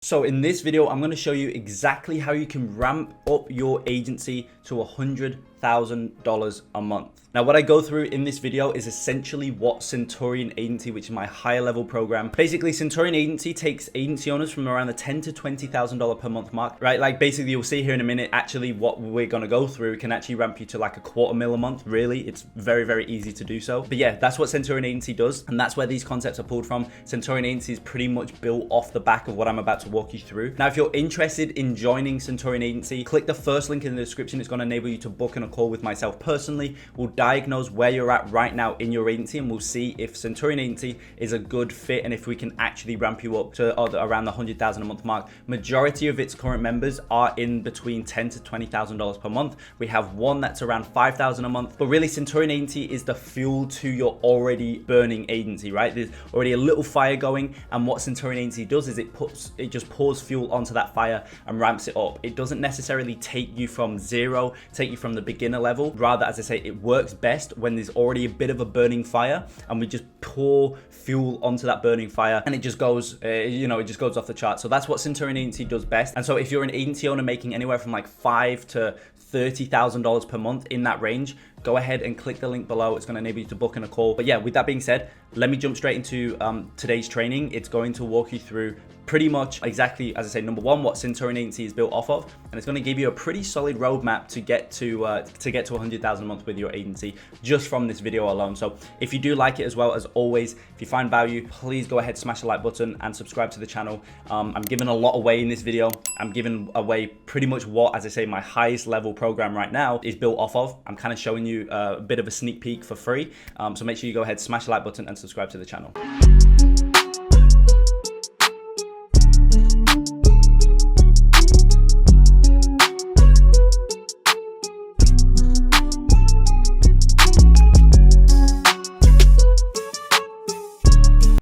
So in this video, I'm going to show you exactly how you can ramp up your agency to $100,000 a month. Now, what I go through in this video is essentially what Centurion Agency, which is my higher level program. Basically, Centurion Agency takes agency owners from around the $10,000 to $20,000 per month mark, right? Like basically you'll see here in a minute, actually what we're going to go through can actually ramp you to like $250,000 a month. Really, it's very, very easy to do so. But yeah, that's what Centurion Agency does. And that's where these concepts are pulled from. Centurion Agency is pretty much built off the back of what I'm about to walk you through. Now, if you're interested in joining Centurion Agency, click the first link in the description. It's going to enable you to book in a call with myself personally. We'll diagnose where you're at right now in your agency, and we'll see if Centurion Agency is a good fit and if we can actually ramp you up to around the $100,000 a month mark. Majority of its current members are in between $10,000 to $20,000 per month. We have one that's around $5,000 a month, but really Centurion Agency is the fuel to your already burning agency, right? There's already a little fire going, and what Centurion Agency does is it just pours fuel onto that fire and ramps it up. It doesn't necessarily take you from zero, take you from the beginner level. Rather, as I say, it works best when there's already a bit of a burning fire and we just pour fuel onto that burning fire and it just goes, it just goes off the chart. So that's what Centurion Agency does best. And so if you're an agency owner making anywhere from like $5,000 to $30,000 per month, in that range, go ahead and click the link below. It's going to enable you to book in a call. But yeah, with that being said, let me jump straight into today's training. It's going to walk you through pretty much exactly, as I say, number one, what Centurion Agency is built off of, and it's going to give you a pretty solid roadmap to get to $100,000 a month with your agency just from this video alone. So if you do like it, as well as always, if you find value, please go ahead, smash the like button and subscribe to the channel. I'm giving a lot away in this video. I'm giving away pretty much what, as I say, my highest level program right now is built off of. I'm kind of showing you a bit of a sneak peek for free. So make sure you go ahead, smash the like button and subscribe to the channel.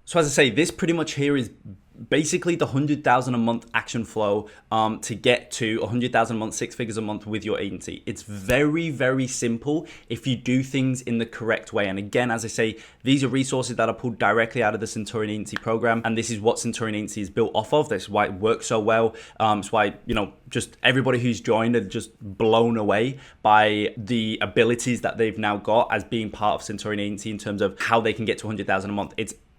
So as I say, this pretty much here is basically the $100,000 a month action flow to get to $100,000 a month, 6 figures a month with your agency. It's very, very simple if you do things in the correct way. And again, as I say, these are resources that are pulled directly out of the Centurion Agency program. And this is what Centurion Agency is built off of. That's why it works so well. It's why, just everybody who's joined are just blown away by the abilities that they've now got as being part of Centurion Agency in terms of how they can get to $100,000 a month.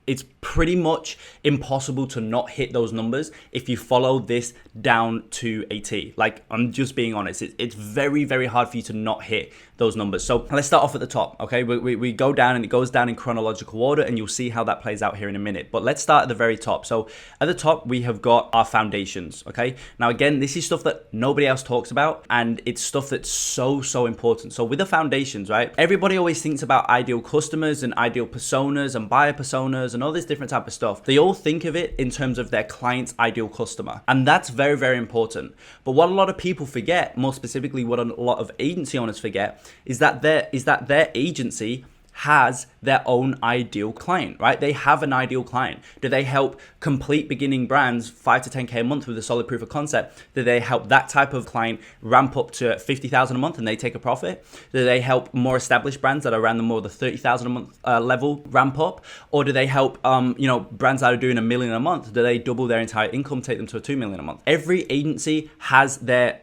It's pretty much impossible to not hit those numbers if you follow this down to a T. Like, I'm just being honest. It's very, very hard for you to not hit those numbers. So let's start off at the top, okay? We go down, and it goes down in chronological order, and you'll see how that plays out here in a minute. But let's start at the very top. So at the top, we have got our foundations, okay? Now, again, this is stuff that nobody else talks about, and it's stuff that's so, so important. So with the foundations, right? Everybody always thinks about ideal customers and ideal personas and buyer personas and all this different type of stuff. They all think of it in terms of their client's ideal customer. And that's very, very important. But what a lot of people forget, more specifically what a lot of agency owners forget, is that their agency has their own ideal client, right? They have an ideal client. Do they help complete beginning brands 5 to 10K a month with a solid proof of concept? Do they help that type of client ramp up to 50,000 a month and they take a profit? Do they help more established brands that are around the more the 30,000 a month level ramp up? Or do they help brands that are doing $1 million a month? Do they double their entire income, take them to a $2 million a month? Every agency has their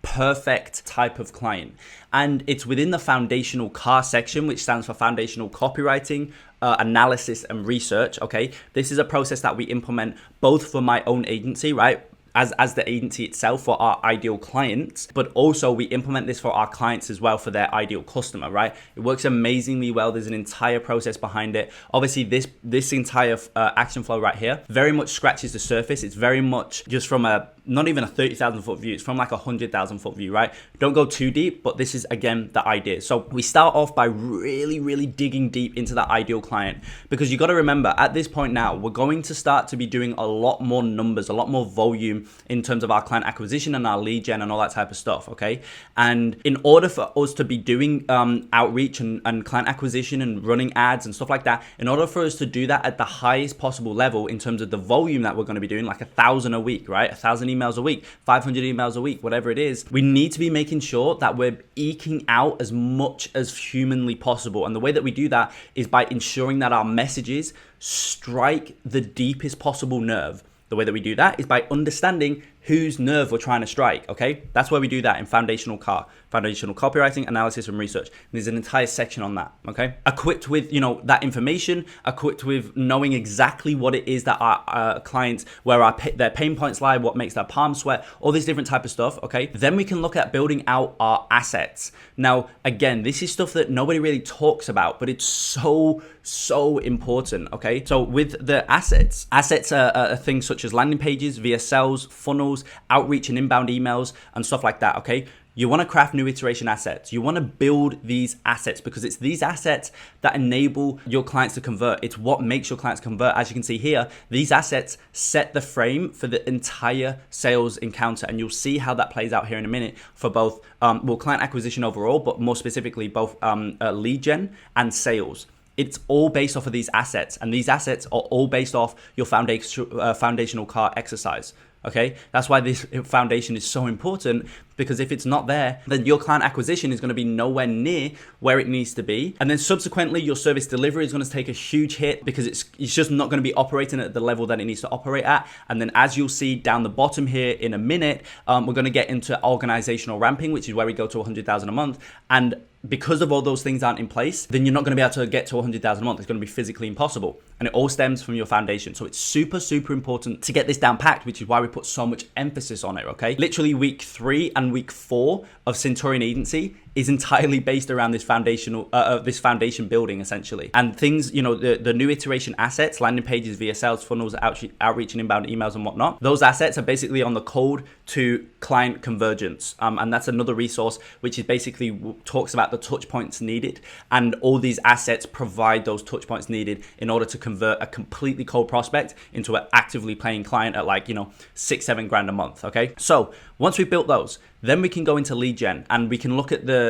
perfect type of client. And it's within the foundational CAR section, which stands for foundational copywriting, analysis, and research. Okay, this is a process that we implement both for my own agency, right? As the agency itself for our ideal clients, but also we implement this for our clients as well for their ideal customer, right? It works amazingly well. There's an entire process behind it. Obviously, this entire action flow right here very much scratches the surface. It's very much just from not even a 30,000 foot view. It's from like a 100,000 foot view, right? Don't go too deep, but this is, again, the idea. So we start off by really, really digging deep into that ideal client, because you got to remember at this point now, we're going to start to be doing a lot more numbers, a lot more volume in terms of our client acquisition and our lead gen and all that type of stuff, okay? And in order for us to be doing outreach and client acquisition and running ads and stuff like that, in order for us to do that at the highest possible level in terms of the volume that we're going to be doing, like 1,000 a week, right? 1,000 emails a week, 500 emails a week, whatever it is, we need to be making sure that we're eking out as much as humanly possible. And the way that we do that is by ensuring that our messages strike the deepest possible nerve The way that we do that is by understanding whose nerve we're trying to strike, okay? That's where we do that in foundational copywriting, analysis, and research. And there's an entire section on that, okay? Equipped with, that information, equipped with knowing exactly what it is that our clients, where their pain points lie, what makes their palms sweat, all this different type of stuff, okay? Then we can look at building out our assets. Now, again, this is stuff that nobody really talks about, but it's so important, okay? So with the assets are things such as landing pages, VSLs, funnels, outreach and inbound emails, and stuff like that, okay? You want to craft new iteration assets. You want to build these assets because it's these assets that enable your clients to convert. It's what makes your clients convert. As you can see here, these assets set the frame for the entire sales encounter. And you'll see how that plays out here in a minute for both, client acquisition overall, but more specifically, both lead gen and sales. It's all based off of these assets, and these assets are all based off your foundational car exercise. Okay, that's why this foundation is so important, because if it's not there, then your client acquisition is going to be nowhere near where it needs to be. And then subsequently, your service delivery is going to take a huge hit because it's just not going to be operating at the level that it needs to operate at. And then as you'll see down the bottom here in a minute, we're going to get into organizational ramping, which is where we go to 100,000 a month. And because of all those things aren't in place, then you're not going to be able to get to 100,000 a month. It's going to be physically impossible. And it all stems from your foundation. So it's super important to get this down packed, which is why we put so much emphasis on it, okay? Literally week 3 and week 4 of Centurion Agency is entirely based around this foundation building, essentially. And things, the new iteration assets, landing pages, VSLs, funnels, outreach and inbound emails and whatnot, those assets are basically on the code to client convergence. And that's another resource which is basically talks about the touch points needed. And all these assets provide those touch points needed in order to convert a completely cold prospect into an actively paying client at $6-7 grand a month, okay? So once we've built those, then we can go into lead gen and we can look at the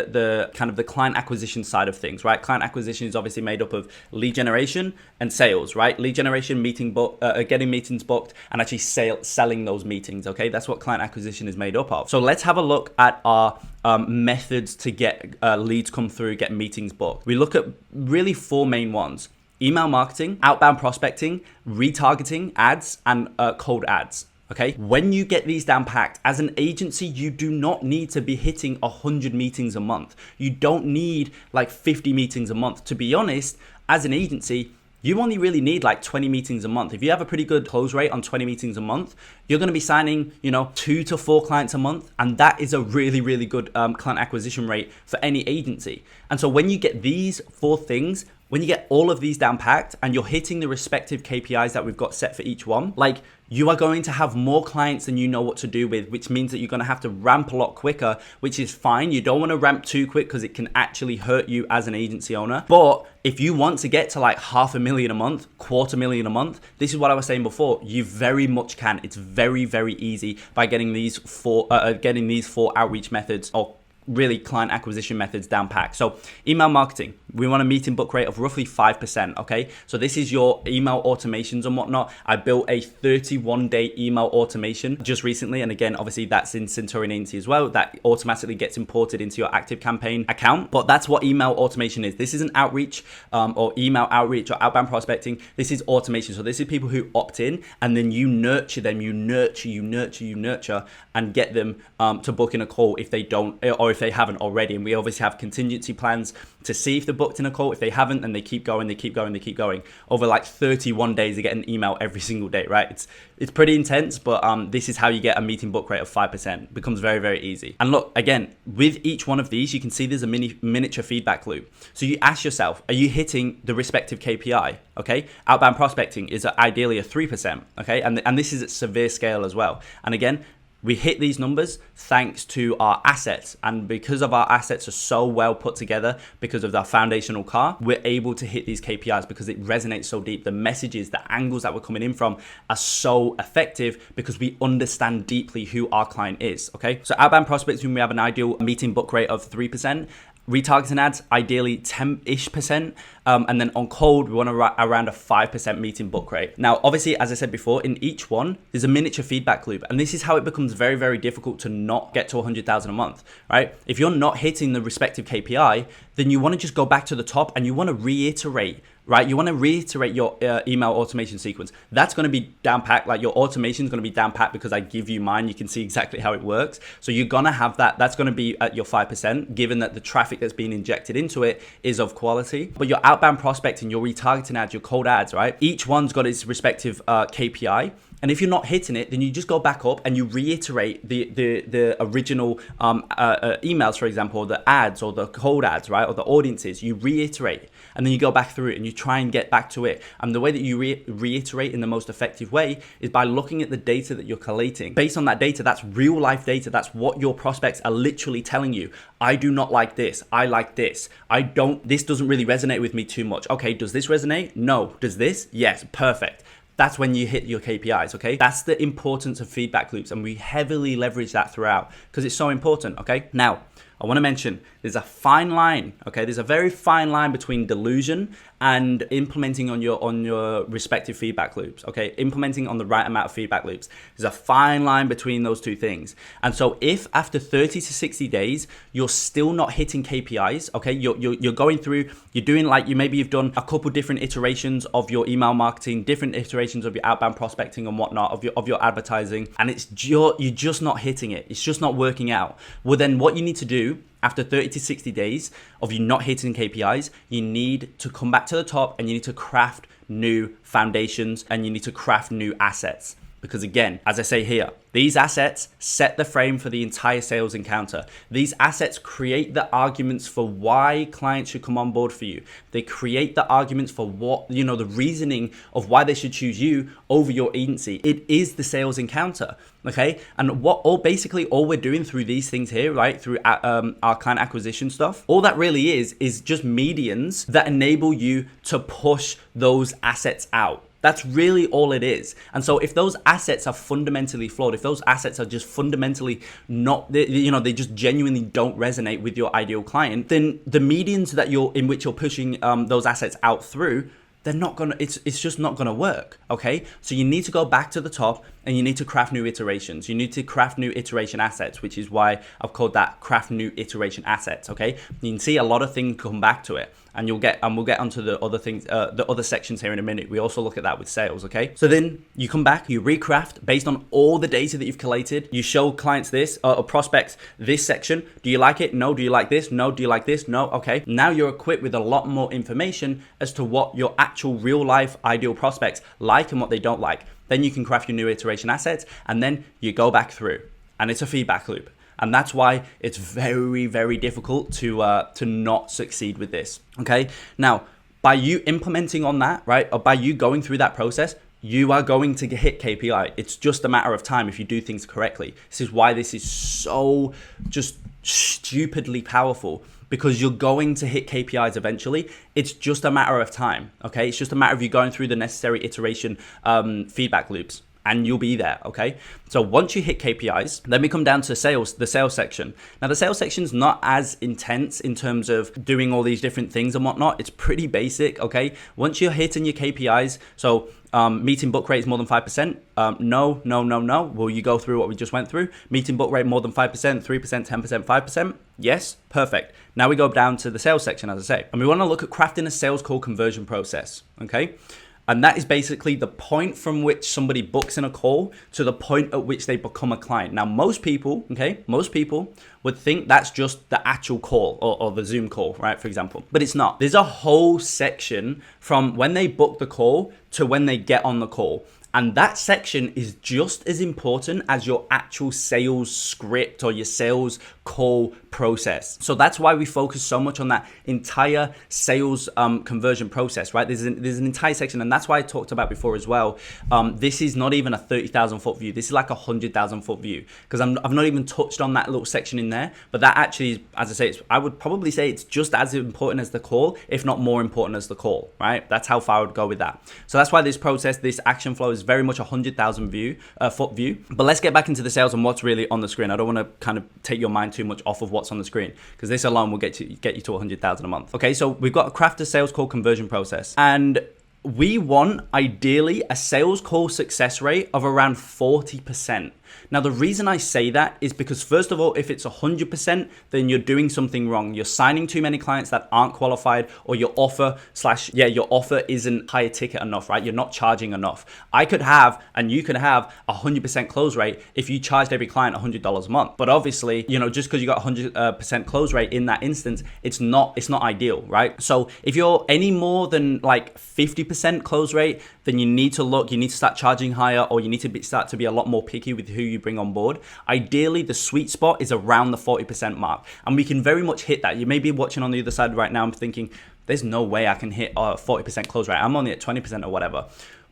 kind of the client acquisition side of things, right? Client acquisition is obviously made up of lead generation and sales, right? Lead generation, getting meetings booked, and actually selling those meetings, okay? That's what client acquisition is made up of. So let's have a look at our methods to get leads come through, get meetings booked. We look at really 4 main ones: email marketing, outbound prospecting, retargeting ads, and cold ads. Okay, when you get these down packed, as an agency, you do not need to be hitting 100 meetings a month. You don't need 50 meetings a month. To be honest, as an agency, you only really need 20 meetings a month. If you have a pretty good close rate on 20 meetings a month, you're going to be signing, 2 to 4 clients a month. And that is a really good client acquisition rate for any agency. And so when you get these 4 things, when you get all of these down packed and you're hitting the respective KPIs that we've got set for each one, you are going to have more clients than you know what to do with, which means that you're going to have to ramp a lot quicker, which is fine. You don't want to ramp too quick because it can actually hurt you as an agency owner. But if you want to get to $500,000 a month, $250,000 a month, this is what I was saying before. You very much can. It's very easy by getting these 4 outreach methods or really client acquisition methods down packed. So email marketing, we want a meeting book rate of roughly 5%, okay? So this is your email automations and whatnot. I built a 31-day email automation just recently. And again, obviously that's in Centurion Agency as well. That automatically gets imported into your ActiveCampaign account. But that's what email automation is. This isn't outreach or email outreach or outbound prospecting. This is automation. So this is people who opt in and then you nurture them, you nurture and get them to book in a call if they don't, or if they haven't already. And we obviously have contingency plans to see if they're booked in a call. If they haven't, then they keep going. Over 31 days, they get an email every single day, right? It's pretty intense, but this is how you get a meeting book rate of 5%. It becomes very easy. And look, again, with each one of these, you can see there's a miniature feedback loop. So you ask yourself, are you hitting the respective KPI? Okay, outbound prospecting is ideally a 3%. Okay, and this is at severe scale as well. And again, we hit these numbers thanks to our assets. And because of our assets are so well put together, because of our foundational car, we're able to hit these KPIs because it resonates so deep. The messages, the angles that we're coming in from are so effective because we understand deeply who our client is, okay? So outbound prospecting, we have an ideal meeting book rate of 3%. Retargeting ads, ideally 10-ish%. And then on cold, we want around a 5% meeting book rate. Now, obviously, as I said before, in each one, there's a miniature feedback loop. And this is how it becomes very difficult to not get to 100,000 a month, right? If you're not hitting the respective KPI, then you want to just go back to the top and you want to reiterate right? You want to reiterate your email automation sequence. That's going to be down packed. Like your automation is going to be down packed because I give you mine. You can see exactly how it works. So you're going to have that. That's going to be at your 5%, given that the traffic that's being injected into it is of quality. But your outbound prospecting, your retargeting ads, your cold ads, right? Each one's got its respective KPI. And if you're not hitting it, then you just go back up and you reiterate the original emails, for example, or the ads or the cold ads, right? Or the audiences, you reiterate. And then you go back through it and you try and get back to it. And the way that you reiterate in the most effective way is by looking at the data that you're collating. Based on that data, that's real life data. That's what your prospects are literally telling you. I do not like this. I like this. This doesn't really resonate with me too much. Okay, does this resonate? No. Does this? Yes, perfect. That's when you hit your KPIs, okay? That's the importance of feedback loops, and we heavily leverage that throughout because it's so important, okay? Now, I want to mention there's a fine line, okay? There's a very fine line between delusion and implementing on your respective feedback loops, okay? Implementing on the right amount of feedback loops. There's a fine line between those two things. And so if after 30 to 60 days, you're still not hitting KPIs, okay? You're going through, you're doing like, you've done a couple different iterations of your email marketing, different iterations of your outbound prospecting and whatnot, of your advertising, and you're just not hitting it. It's just not working out. Well, then what you need to do after 30 to 60 days of you not hitting KPIs, you need to come back to the top and you need to craft new foundations and you need to craft new assets. Because again, as I say here, these assets set the frame for the entire sales encounter. These assets create the arguments for why clients should come on board for you. They create the arguments for what, the reasoning of why they should choose you over your agency. It is the sales encounter, okay? And all we're doing through these things here, right? Through our client acquisition stuff, all that really is just medians that enable you to push those assets out. That's really all it is. And so if those assets are fundamentally flawed, if those assets are just fundamentally they just genuinely don't resonate with your ideal client, then the medians in which you're pushing those assets out through, it's just not gonna work, okay? So you need to go back to the top and you need to craft new iterations. You need to craft new iteration assets, which is why I've called that craft new iteration assets, okay? You can see a lot of things come back to it. And we'll get onto the other things, the other sections here in a minute. We also look at that with sales, okay? So then you come back, you recraft based on all the data that you've collated. You show clients this, or prospects this section. Do you like it? No. Do you like this? No. Do you like this? No. Okay. Now you're equipped with a lot more information as to what your actual real life ideal prospects like and what they don't like. Then you can craft your new iteration assets, and then you go back through, and it's a feedback loop. And that's why it's very, very difficult to not succeed with this, okay? Now, by you implementing on that, right, or by you going through that process, you are going to hit KPI. It's just a matter of time if you do things correctly. This is why this is so just stupidly powerful, because you're going to hit KPIs eventually. It's just a matter of time, okay? It's just a matter of you going through the necessary iteration feedback loops. And you'll be there, okay? So once you hit KPIs, then we come down to the sales section. Now the sales section is not as intense in terms of doing all these different things and whatnot. It's pretty basic, okay? Once you're hitting your KPIs, so meeting book rate is more than 5%. No. Will you go through what we just went through? Meeting book rate more than 5%, 3%, 10%, 5%? Yes, perfect. Now we go down to the sales section, as I say. And we wanna look at crafting a sales call conversion process, okay? And that is basically the point from which somebody books in a call to the point at which they become a client. Now, most people would think that's just the actual call or the Zoom call, right? For example, but it's not. There's a whole section from when they book the call to when they get on the call. And that section is just as important as your actual sales script or your sales call process. So that's why we focus so much on that entire sales conversion process, right? There's an entire section, and that's why I talked about before as well. This is not even a 30,000 foot view. This is like a 100,000 foot view, because I've not even touched on that little section in there. But that actually is, as I say, I would probably say it's just as important as the call, if not more important as the call, right? That's how far I would go with that. So that's why this process, this action flow is very much a 100,000 foot view. But let's get back into the sales and what's really on the screen. I don't want to kind of take your mind too much off of what's on the screen, because this alone will get you to 100,000 a month. Okay, so we've got a craft a sales call conversion process, and we want ideally a sales call success rate of around 40%. Now, the reason I say that is because, first of all, if it's 100%, then you're doing something wrong. You're signing too many clients that aren't qualified, or your offer isn't higher ticket enough, right? You're not charging enough. I could have, and you could have, 100% close rate if you charged every client $100 a month. But obviously, just because you got 100% close rate in that instance, it's not ideal, right? So if you're any more than like 50% close rate, then you need to start charging higher, or you need to start to be a lot more picky with who you bring on board. Ideally, the sweet spot is around the 40% mark, and we can very much hit that. You may be watching on the other side right now and thinking, there's no way I can hit a 40% close rate. I'm only at 20% or whatever.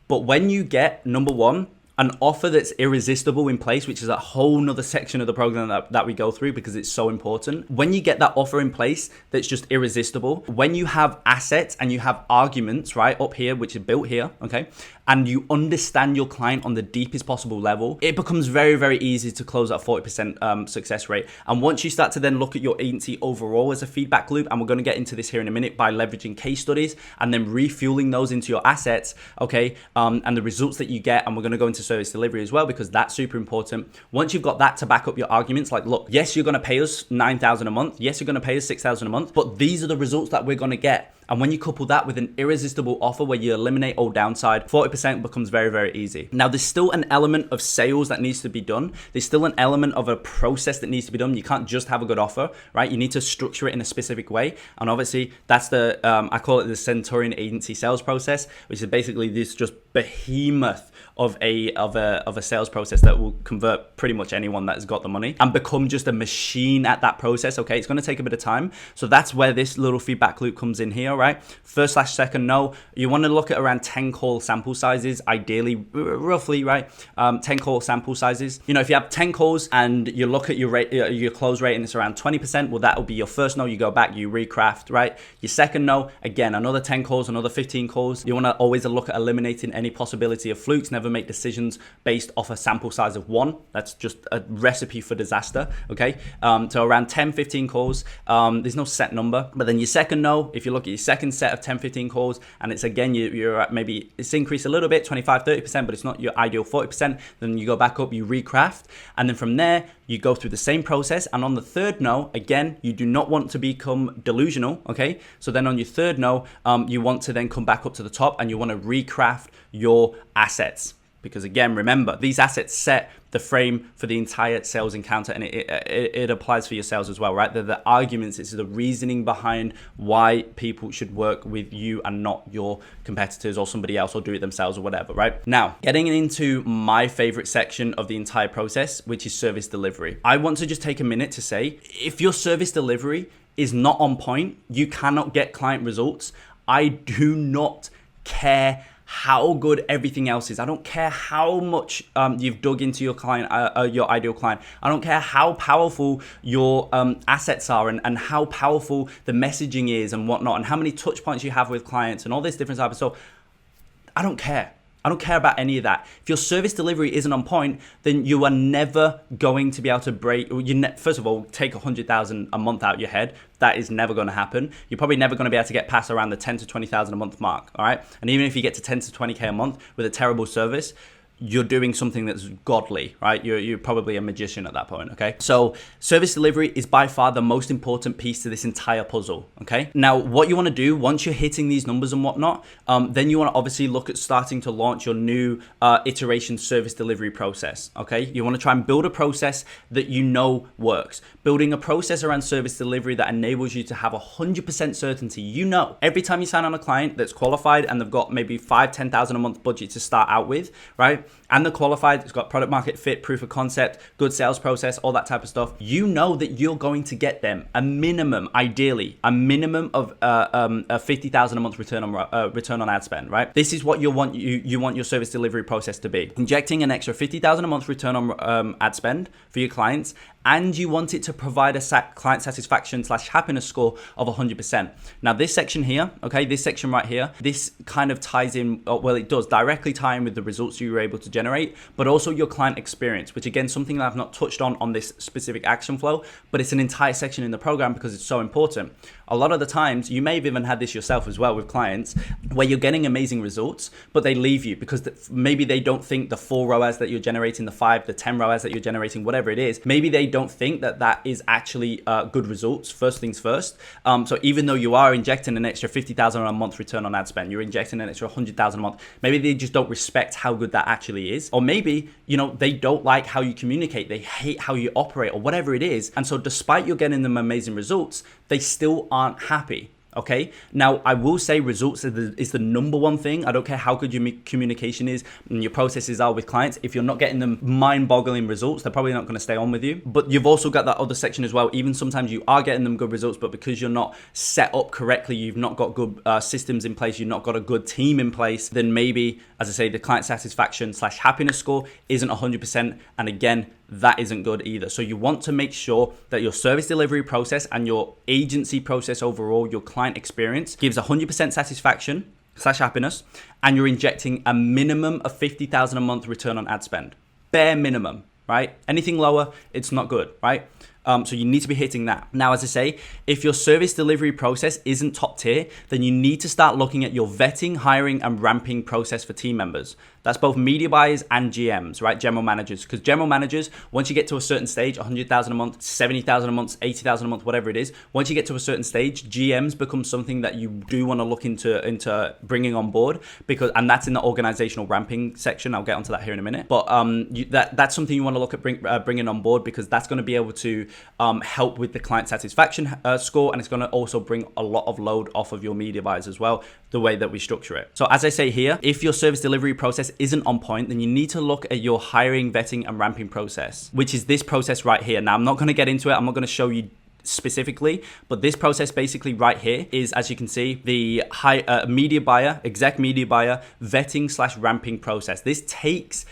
But when you get, number one, an offer that's irresistible in place, which is a whole nother section of the program that we go through because it's so important. When you get that offer in place that's just irresistible, when you have assets and you have arguments right up here, which is built here, okay, and you understand your client on the deepest possible level, it becomes very, very easy to close that 40% success rate. And once you start to then look at your agency overall as a feedback loop, and we're going to get into this here in a minute by leveraging case studies and then refueling those into your assets, okay, and the results that you get, and we're going to go into service delivery as well, because that's super important. Once you've got that to back up your arguments, like, look, yes, you're going to pay us $9,000 a month. Yes, you're going to pay us $6,000 a month, but these are the results that we're going to get. And when you couple that with an irresistible offer where you eliminate all downside, 40% becomes very, very easy. Now, there's still an element of sales that needs to be done. There's still an element of a process that needs to be done. You can't just have a good offer, right? You need to structure it in a specific way. And obviously, that's the, I call it the Centurion agency sales process, which is basically this just behemoth of a sales process that will convert pretty much anyone that has got the money and become just a machine at that process. Okay, it's going to take a bit of time. So that's where this little feedback loop comes in here, right? First/second no. You want to look at around 10 call sample sizes, ideally, roughly, right? 10 call sample sizes. If you have 10 calls and you look at your rate, your close rate, and it's around 20%, well, that will be your first no. You go back, you recraft, right? Your second no, again, another 10 calls, another 15 calls. You want to always look at eliminating any possibility of flukes. Never make decisions based off a sample size of 1. That's just a recipe for disaster, okay? So around 10, 15 calls, there's no set number. But then your second no, if you look at your second set of 10, 15 calls, and it's again, you're at maybe it's increased a little bit, 25, 30%, but it's not your ideal 40%, then you go back up, you recraft, and then from there, you go through the same process. And on the third no, again, you do not want to become delusional, okay? So then on your third no, you want to then come back up to the top and you want to recraft your assets. Because again, remember, these assets set the frame for the entire sales encounter, and it applies for your sales as well, right? The arguments, it's the reasoning behind why people should work with you and not your competitors or somebody else or do it themselves or whatever, right? Now, getting into my favorite section of the entire process, which is service delivery. I want to just take a minute to say, if your service delivery is not on point, you cannot get client results. I do not care how good everything else is. I don't care how much you've dug into your client, your ideal client. I don't care how powerful your assets are and how powerful the messaging is and whatnot, and how many touch points you have with clients and all this different type of stuff. I don't care. I don't care about any of that. If your service delivery isn't on point, then you are never going to be able to break. First of all, take 100,000 a month out your head. That is never going to happen. You're probably never going to be able to get past around the 10 to 20,000 a month mark. All right. And even if you get to 10 to 20K a month with a terrible service, you're doing something that's godly, right? You're probably a magician at that point, okay? So service delivery is by far the most important piece to this entire puzzle, okay? Now, what you wanna do once you're hitting these numbers and whatnot, then you wanna obviously look at starting to launch your new iteration service delivery process, okay? You wanna try and build a process that you know works. Building a process around service delivery that enables you to have 100% certainty. You know, every time you sign on a client that's qualified and they've got maybe 5,000, 10,000 a month budget to start out with, right? And they're qualified, it's got product market fit, proof of concept, good sales process, all that type of stuff. You know that you're going to get them a minimum, ideally, a minimum of 50,000 a month return on ad spend, right? This is what you want your service delivery process to be. Injecting an extra 50,000 a month return on ad spend for your clients, and you want it to provide a client satisfaction / happiness score of 100%. Now this section here, okay, this section right here, this kind of ties in, well, it does directly tie in with the results you were able able to generate, but also your client experience, which again, something that I've not touched on this specific action flow, but it's an entire section in the program because it's so important. A lot of the times, you may have even had this yourself as well with clients, where you're getting amazing results, but they leave you because maybe they don't think the 4 ROAS that you're generating, the 5, the 10 ROAS that you're generating, whatever it is, maybe they don't think that that is actually good results, first things first. So even though you are injecting an extra 50,000 a month return on ad spend, you're injecting an extra 100,000 a month, maybe they just don't respect how good that actually is. Or maybe, they don't like how you communicate, they hate how you operate or whatever it is. And so despite you're getting them amazing results, they still aren't happy. Okay. Now, I will say results is the number one thing. I don't care how good your communication is and your processes are with clients. If you're not getting them mind-boggling results, they're probably not going to stay on with you. But you've also got that other section as well. Even sometimes you are getting them good results, but because you're not set up correctly, you've not got good systems in place, you've not got a good team in place, then maybe, as I say, the client satisfaction / happiness score isn't 100%. And again, that isn't good either. So you want to make sure that your service delivery process and your agency process overall, your client experience, gives 100% satisfaction / happiness, and you're injecting a minimum of 50,000 a month return on ad spend. Bare minimum, right? Anything lower, it's not good, right? So you need to be hitting that. Now, as I say, if your service delivery process isn't top tier, then you need to start looking at your vetting, hiring, and ramping process for team members. That's both media buyers and GMs, right? General managers. Because general managers, once you get to a certain stage, 100,000 a month, 70,000 a month, 80,000 a month, whatever it is, once you get to a certain stage, GMs become something that you do want to look into bringing on board, and that's in the organizational ramping section. I'll get onto that here in a minute. But that's something you want to look at bringing on board, because that's going to be able to help with the client satisfaction score, and it's going to also bring a lot of load off of your media buyers as well, the way that we structure it. So as I say here, if your service delivery process isn't on point, then you need to look at your hiring, vetting, and ramping process, which is this process right here. Now, I'm not going to get into it. I'm not going to show you specifically, but this process basically right here is, as you can see, the media buyer, exec media buyer, vetting / ramping process. This takes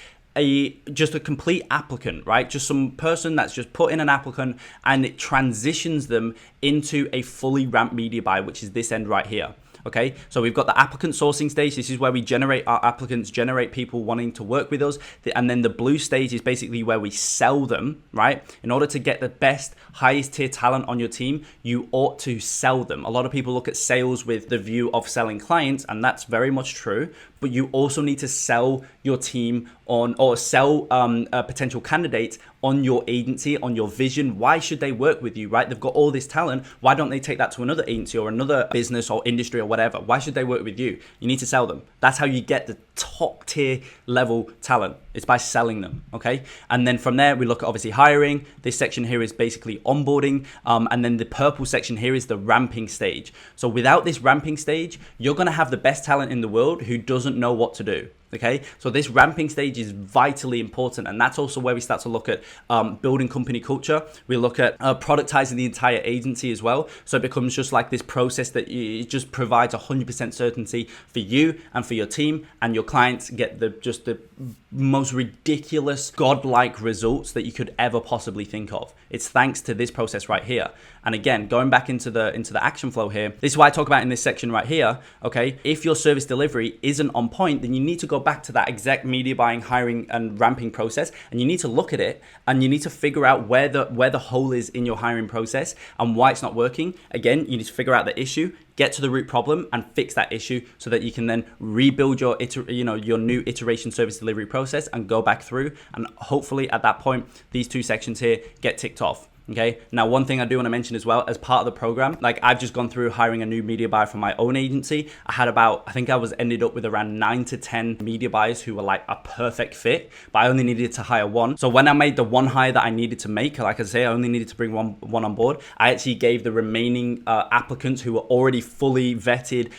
just a complete applicant, right? Just some person that's just put in an applicant, and it transitions them into a fully ramped media buyer, which is this end right here. Okay, so we've got the applicant sourcing stage. This is where we generate our applicants, generate people wanting to work with us. And then the blue stage is basically where we sell them, right? In order to get the best, highest tier talent on your team, you ought to sell them. A lot of people look at sales with the view of selling clients, and that's very much true. But you also need to sell your team or sell potential candidates on your agency, on your vision. Why should they work with you, right? They've got all this talent. Why don't they take that to another agency or another business or industry or whatever? Why should they work with you? You need to sell them. That's how you get the top tier level talent. It's by selling them, okay? And then from there, we look at obviously hiring. This section here is basically onboarding. And then the purple section here is the ramping stage. So without this ramping stage, you're gonna have the best talent in the world who doesn't know what to do. Okay, so this ramping stage is vitally important, and that's also where we start to look at building company culture. We look at productizing the entire agency as well, so it becomes just like this process that it just provides 100% certainty for you and for your team, and your clients get the most ridiculous godlike results that you could ever possibly think of. It's thanks to this process right here. And again, going back into the action flow here, this is what I talk about in this section right here. Okay, if your service delivery isn't on point, then you need to go back to that exec media buying, hiring, and ramping process, and you need to look at it, and you need to figure out where the hole is in your hiring process and why it's not working. Again, you need to figure out the issue, get to the root problem, and fix that issue so that you can then rebuild your new iteration service delivery process and go back through, and hopefully at that point these two sections here get ticked off. Okay, now one thing I do want to mention as well, as part of the program, like I've just gone through hiring a new media buyer for my own agency. I had ended up with around 9 to 10 media buyers who were like a perfect fit, but I only needed to hire one. So when I made the one hire that I needed to make, like I say, I only needed to bring one on board. I actually gave the remaining applicants who were already fully vetted,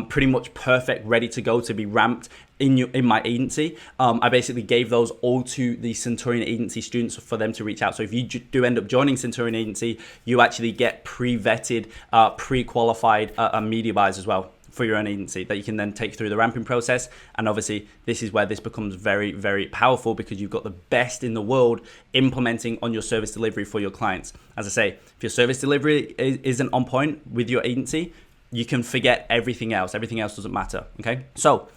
pretty much perfect, ready to go to be ramped in my agency. I basically gave those all to the Centurion agency students for them to reach out. So if you do end up joining Centurion agency, you actually get pre-vetted, pre-qualified media buyers as well for your own agency that you can then take through the ramping process. And obviously this is where this becomes very, very powerful, because you've got the best in the world implementing on your service delivery for your clients. As I say, if your service delivery isn't on point with your agency, you can forget everything else. Everything else doesn't matter, okay? So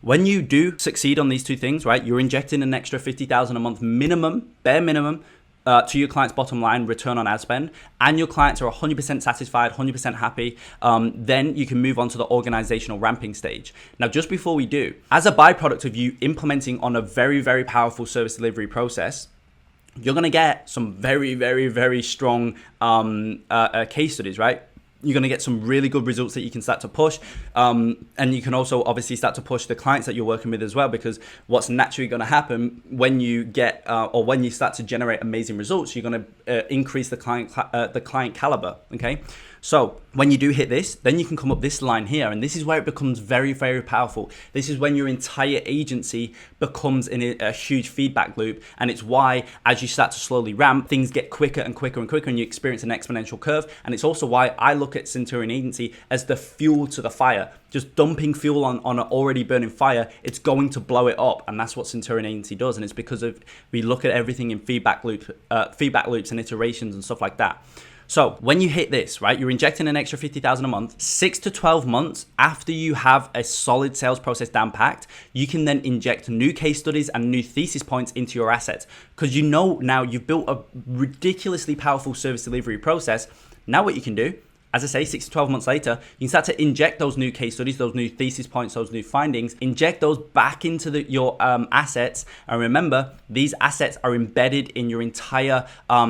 when you do succeed on these two things, right, you're injecting an extra 50,000 a month minimum, bare minimum, to your client's bottom line return on ad spend, and your clients are 100% satisfied, 100% happy, then you can move on to the organizational ramping stage. Now, just before we do, as a byproduct of you implementing on a very, very powerful service delivery process, you're going to get some very, very, very strong case studies, right? You're going to get some really good results that you can start to push. And you can also obviously start to push the clients that you're working with as well, because what's naturally going to happen when you get or when you start to generate amazing results, you're going to increase the client caliber. Okay. So when you do hit this, then you can come up this line here. And this is where it becomes very, very powerful. This is when your entire agency becomes in a huge feedback loop. And it's why, as you start to slowly ramp, things get quicker and quicker and quicker, and you experience an exponential curve. And it's also why I look at Centurion Agency as the fuel to the fire. Just dumping fuel on an already burning fire, it's going to blow it up. And that's what Centurion Agency does. And it's because of we look at everything in feedback loops and iterations and stuff like that. So when you hit this, right, you're injecting an extra 50,000 a month, 6 to 12 months after you have a solid sales process down packed, you can then inject new case studies and new thesis points into your assets. Because you know now you've built a ridiculously powerful service delivery process. Now what you can do, as I say, 6 to 12 months later, you can start to inject those new case studies, those new thesis points, those new findings, inject those back into your assets. And remember, these assets are embedded in your entire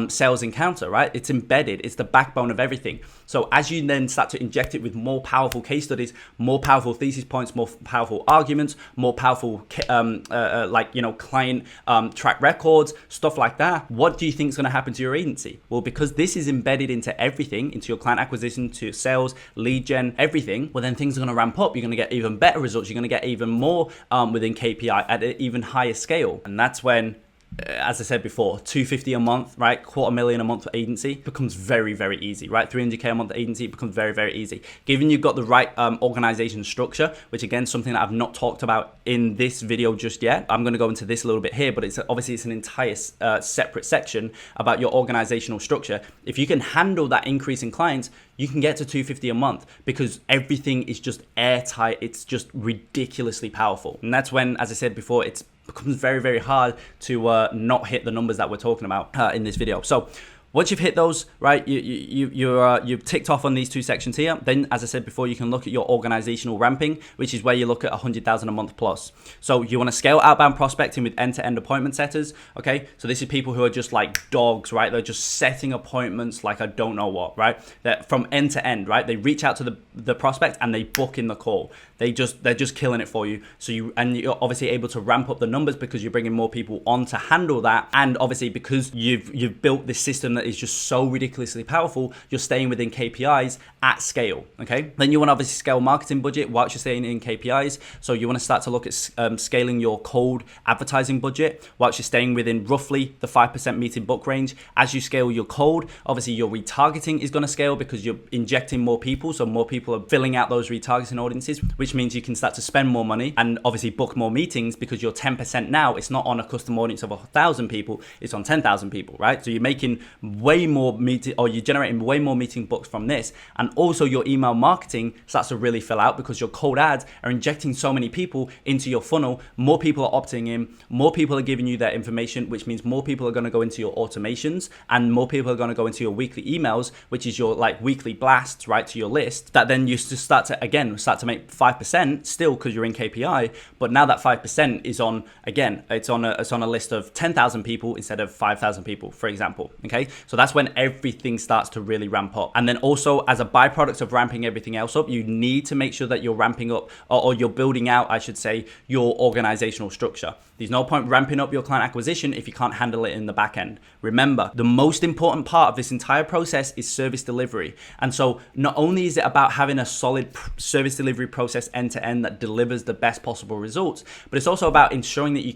sales encounter, right? It's embedded. It's the backbone of everything. So as you then start to inject it with more powerful case studies, more powerful thesis points, more powerful arguments, more powerful client track records, stuff like that, what do you think is going to happen to your agency? Well, because this is embedded into everything, into your client acquisition, to sales, lead gen, everything, well, then things are going to ramp up. You're going to get even better results. You're going to get even more within KPI at an even higher scale. And that's when, as I said before, $250 a month, right? $250,000 a month agency becomes very, very easy, right? $300K a month agency becomes very, very easy. Given you've got the right organization structure, which again, something that I've not talked about in this video just yet. I'm going to go into this a little bit here, but it's an entire separate section about your organizational structure. If you can handle that increase in clients, you can get to $250 a month because everything is just airtight. It's just ridiculously powerful. And that's when, as I said before, it becomes very, very hard to not hit the numbers that we're talking about in this video. So once you've hit those, right, you've ticked off on these two sections here. Then, as I said before, you can look at your organizational ramping, which is where you look at 100,000 a month plus. So you want to scale outbound prospecting with end-to-end appointment setters. Okay, so this is people who are just like dogs, right? They're just setting appointments like I don't know what, right? That from end to end, right? They reach out to the prospect and they book in the call. They're just killing it for you. So you're obviously able to ramp up the numbers because you're bringing more people on to handle that, and obviously because you've built this system that is just so ridiculously powerful, you're staying within KPIs at scale. Okay, then you want to obviously scale marketing budget whilst you're staying in KPIs. So you want to start to look at scaling your cold advertising budget whilst you're staying within roughly the 5% meeting book range. As you scale your cold, obviously your retargeting is going to scale because you're injecting more people, so more people are filling out those retargeting audiences, which means you can start to spend more money and obviously book more meetings because you're 10% now. It's not on a custom audience of 1,000 people, it's on 10,000 people, right? So you're making way more you're generating way more meeting books from this. And also your email marketing starts to really fill out because your cold ads are injecting so many people into your funnel. More people are opting in, more people are giving you their information, which means more people are going to go into your automations and more people are going to go into your weekly emails, which is your like weekly blasts, right, to your list. That then you just start to make 5% still because you're in KPI, but now that 5% is on, again, it's on a list of 10,000 people instead of 5,000 people, for example. Okay, so that's when everything starts to really ramp up. And then also as a byproduct of ramping everything else up, you need to make sure that you're ramping up or you're building out, I should say, your organizational structure. There's no point ramping up your client acquisition if you can't handle it in the back end. Remember, the most important part of this entire process is service delivery. And so not only is it about having a solid service delivery process end to end that delivers the best possible results, but it's also about ensuring that you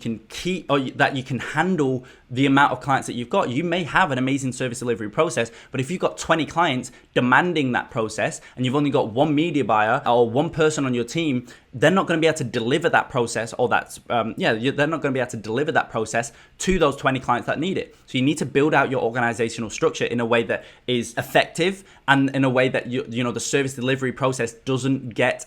can handle the amount of clients that you've got. You may have an amazing and service delivery process. But if you've got 20 clients demanding that process and you've only got one media buyer or one person on your team, they're not going to be able to deliver that process, or they're not going to be able to deliver that process to those 20 clients that need it. So you need to build out your organizational structure in a way that is effective and in a way that the service delivery process doesn't get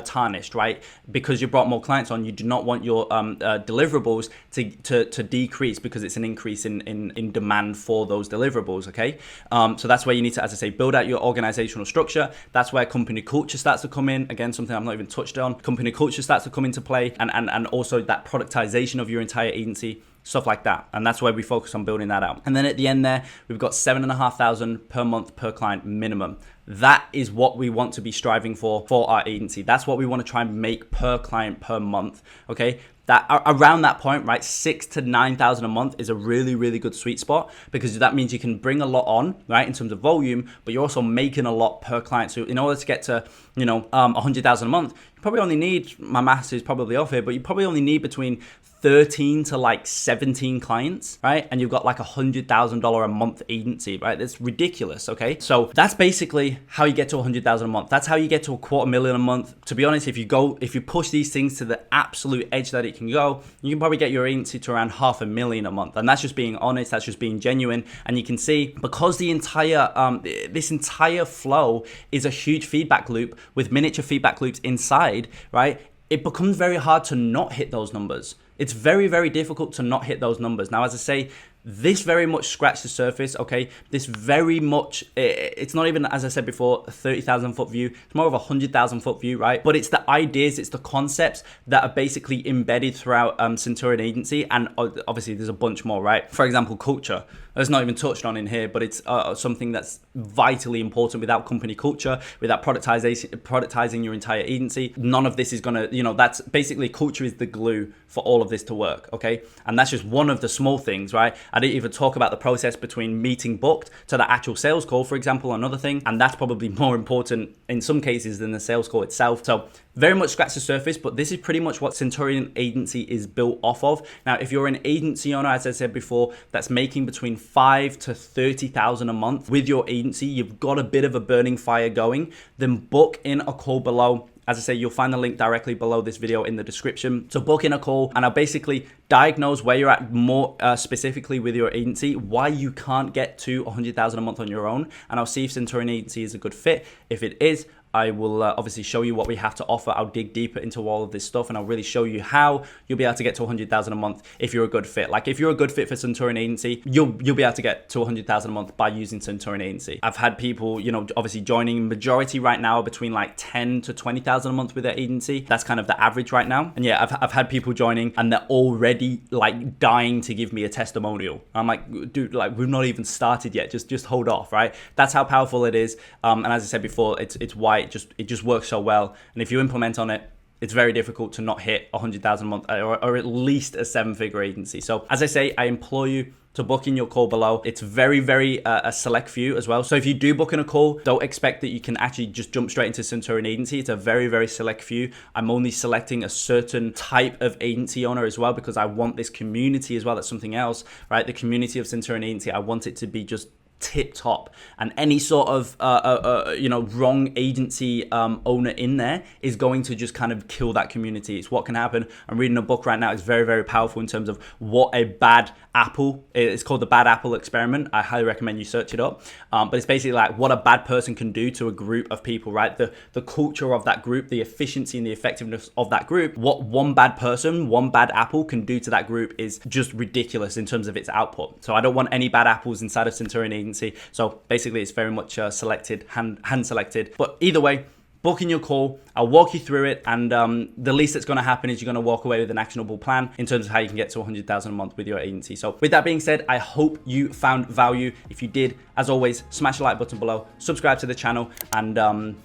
tarnished, right? Because you brought more clients on, you do not want your deliverables to decrease because it's an increase in demand for those deliverables, okay? So that's where you need to, as I say, build out your organizational structure. That's where company culture starts to come in. Again, something I've not even touched on. Company culture starts to come into play, and also that productization of your entire agency, stuff like that. And that's where we focus on building that out. And then at the end there, we've got $7,500 per month per client minimum. That is what we want to be striving for our agency. That's what we want to try and make per client per month. Okay. That around that point, right, 6,000 to 9,000 a month is a really, really good sweet spot, because that means you can bring a lot on, right, in terms of volume, but you're also making a lot per client. So in order to get to, 100,000 a month, you probably only need, my maths is probably off here, but you probably only need between 13 to like 17 clients, right? And you've got like $100,000 a month agency, right? That's ridiculous, okay? So that's basically how you get to 100,000 a month. That's how you get to $250,000 a month. To be honest, if you push these things to the absolute edge that it can go, you can probably get your agency to around $500,000 a month. And that's just being honest, that's just being genuine. And you can see, because the entire, this entire flow is a huge feedback loop with miniature feedback loops inside, right? It becomes very hard to not hit those numbers. It's very, very difficult to not hit those numbers. Now, as I say, this very much scratched the surface, okay? This very much, it's not even, as I said before, a 30,000 foot view. It's more of a 100,000 foot view, right? But it's the ideas, it's the concepts that are basically embedded throughout Centurion Agency. And obviously there's a bunch more, right? For example, culture. That's not even touched on in here, but it's something that's vitally important. Without company culture, without productizing your entire agency, none of this is gonna, that's basically, culture is the glue for all of this to work, okay? And that's just one of the small things, right? I didn't even talk about the process between meeting booked to the actual sales call, for example, another thing. And that's probably more important in some cases than the sales call itself. So very much scratch the surface, but this is pretty much what Centurion Agency is built off of. Now, if you're an agency owner, as I said before, that's making between 5,000 to 30,000 a month with your agency, you've got a bit of a burning fire going, then book in a call below. As I say, you'll find the link directly below this video in the description. So book in a call, and I'll basically diagnose where you're at more specifically with your agency, why you can't get to 100,000 a month on your own. And I'll see if Centurion Agency is a good fit. If it is, I will obviously show you what we have to offer. I'll dig deeper into all of this stuff, and I'll really show you how you'll be able to get to 100,000 a month if you're a good fit. Like, if you're a good fit for Centurion Agency, you'll be able to get to 100,000 a month by using Centurion Agency. I've had people, obviously joining. Majority right now are between like 10 to 20,000 a month with their agency. That's kind of the average right now. And yeah, I've had people joining and they're already like dying to give me a testimonial. I'm like, dude, like, we've not even started yet. Just hold off, right? That's how powerful it is. And as I said before, it's why it just works so well. And if you implement on it, it's very difficult to not hit 100,000 a month or at least a 7-figure agency. So as I say, I implore you to book in your call below. It's very, very a select few as well. So if you do book in a call, don't expect that you can actually just jump straight into Centurion Agency. It's a very, very select few. I'm only selecting a certain type of agency owner as well, because I want this community as well. That's something else, right? The community of Centurion Agency, I want it to be just tip top, and any sort of wrong agency owner in there is going to just kind of kill that community. It's what can happen. I'm reading a book right now. It's very, very powerful in terms of what a bad apple, it's called the bad apple experiment. I highly recommend you search it up. But it's basically like what a bad person can do to a group of people, right? The culture of that group, the efficiency and the effectiveness of that group, what one bad person, one bad apple can do to that group is just ridiculous in terms of its output. So I don't want any bad apples inside of Centurion Agency. So basically it's very much selected, hand selected. But either way, book in your call. I'll walk you through it, and the least that's going to happen is you're going to walk away with an actionable plan in terms of how you can get to 100,000 a month with your agency. So with that being said, I hope you found value. If you did, as always, smash the like button below, subscribe to the channel, and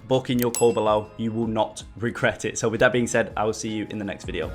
book in your call below. You will not regret it. So with that being said, I will see you in the next video.